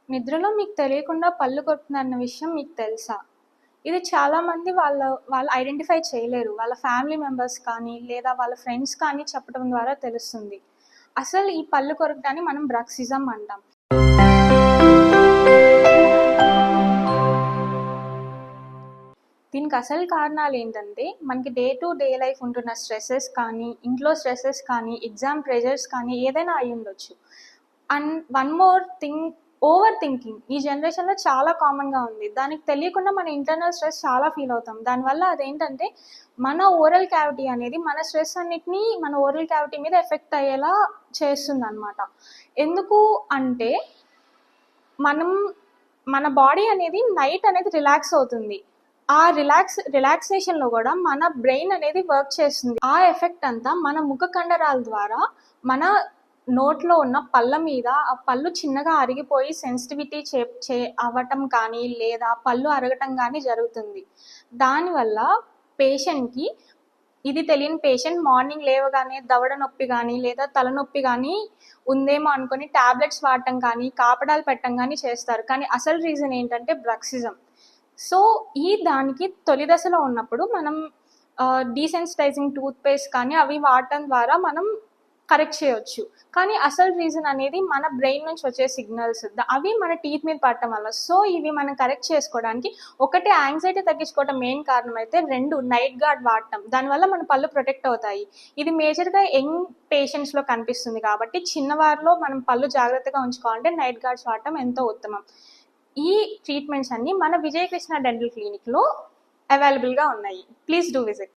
నిద్రలో మీకు తెలియకుండా పళ్ళు కొరుకుతుందన్న విషయం మీకు తెలుసా? ఇది చాలామంది వాళ్ళు ఐడెంటిఫై చేయలేరు. వాళ్ళ ఫ్యామిలీ మెంబర్స్ కానీ, లేదా వాళ్ళ ఫ్రెండ్స్ కానీ చెప్పడం ద్వారా తెలుస్తుంది. అసలు ఈ పళ్ళు కొరకడాన్ని మనం బ్రక్సిజం అంటాం. దీనికి అసలు కారణాలు ఏంటంటే, మనకి డే టు డే లైఫ్ ఉంటున్న స్ట్రెసెస్ కానీ, ఇంట్లో స్ట్రెసెస్ కానీ, ఎగ్జామ్ ప్రెషర్స్ కానీ ఏదైనా అయ్యుండొచ్చు. And one more thing, over thinking ఈ జనరేషన్లో చాలా కామన్గా ఉంది. దానికి తెలియకుండా మన ఇంటర్నల్ స్ట్రెస్ చాలా ఫీల్ అవుతాం. దానివల్ల అదేంటంటే మన ఓరల్ క్యావిటీ అనేది మన స్ట్రెస్ అన్నిటినీ మన ఓరల్ క్యావిటీ మీద ఎఫెక్ట్ అయ్యేలా చేస్తుంది అనమాట. ఎందుకు అంటే మన బాడీ అనేది నైట్ అనేది రిలాక్స్ అవుతుంది. ఆ రిలాక్సేషన్లో కూడా మన బ్రెయిన్ అనేది వర్క్ చేస్తుంది. ఆ ఎఫెక్ట్ అంతా మన ముఖ కండరాల ద్వారా మన నోట్లో ఉన్న పళ్ళ మీద ఆ పళ్ళు చిన్నగా అరిగిపోయి సెన్సిటివిటీ అవ్వటం కానీ, లేదా పళ్ళు అరగటం కానీ జరుగుతుంది. దానివల్ల పేషెంట్కి, ఇది తెలియని పేషెంట్ మార్నింగ్ లేవగానే దవడ నొప్పి కానీ, లేదా తలనొప్పి కానీ ఉందేమో అనుకొని టాబ్లెట్స్ వాడటం కానీ, కాపడాలు పెట్టడం కానీ చేస్తారు. కానీ అసలు రీజన్ ఏంటంటే బ్రక్సిజం. సో దానికి తొలి దశలో ఉన్నప్పుడు మనం డీసెన్సిటైజింగ్ టూత్పేస్ట్ కానీ అవి వాడటం ద్వారా మనం కరెక్ట్ చేయొచ్చు. కానీ అసలు రీజన్ అనేది మన బ్రెయిన్ నుంచి వచ్చే సిగ్నల్స్, అవి మన టీత్ మీద పడటం వల్ల. సో ఇవి మనం కరెక్ట్ చేసుకోవడానికి ఒకటి యాంగ్జైటీ తగ్గించుకోవడం మెయిన్ కారణం అయితే, 2 నైట్ గార్డ్ వాడటం. దానివల్ల మన పళ్ళు ప్రొటెక్ట్ అవుతాయి. ఇది మేజర్గా యంగ్ పేషెంట్స్లో కనిపిస్తుంది కాబట్టి చిన్నవారిలో మనం పళ్ళు జాగ్రత్తగా ఉంచుకోవాలంటే నైట్ గార్డ్స్ వాడటం ఎంతో ఉత్తమం. ఈ ట్రీట్మెంట్స్ అన్ని మన విజయకృష్ణ డెంటల్ క్లినిక్లో అవైలబుల్గా ఉన్నాయి. Please do visit.